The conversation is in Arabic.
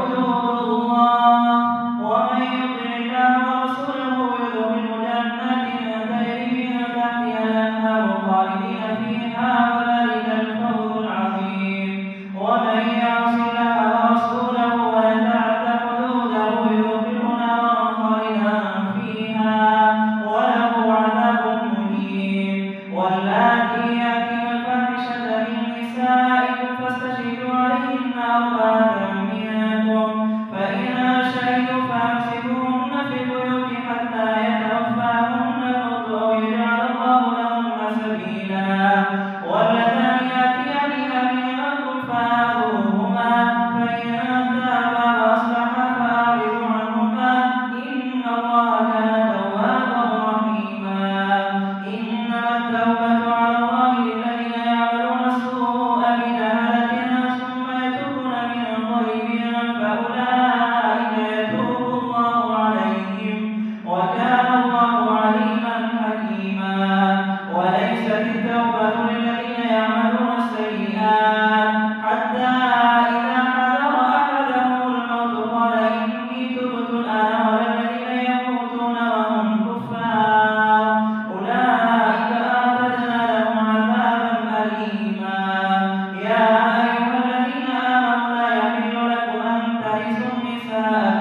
حدود الله، ومن يطع الله ورسوله يدخله جنات تجري من تحتها الأنهار خالدين فيها وذلك الفوز العظيم. ومن يعص الله ورسوله ويتعد حدوده يدخله نارا خالدا فيها وله عذاب مهين. واللاتي يأتين الفاحشة من نسائكم فاستشهدوا عليهن أربعة منكم، فإن شهدوا فأمسكوهن في البيوت حتى يتوفاهن الموت أو يجعل الله لهن سبيلا. واللذان يأتيانها منكم فآذوهما، فإن تابا وأصلحا فأعرضوا عنهما، إن الله كان توابا رحيما. إنما التوبة على الله للذين يعملون السوء بجهالة ثم يتوبون من قريب فأولئك يتوب الله عليهم، وكان الله عليما حكيما. وليست التوبة للذين يعملون السيئات حتى إذا حضر أحدهم الموت قال إني تبت الآن، ولا الذين يموتون وهم كفار أولئك أعتدنا لهم عذابا أليما. يا أيها الذين آمنوا لا يحل لكم أن ترثوا النساء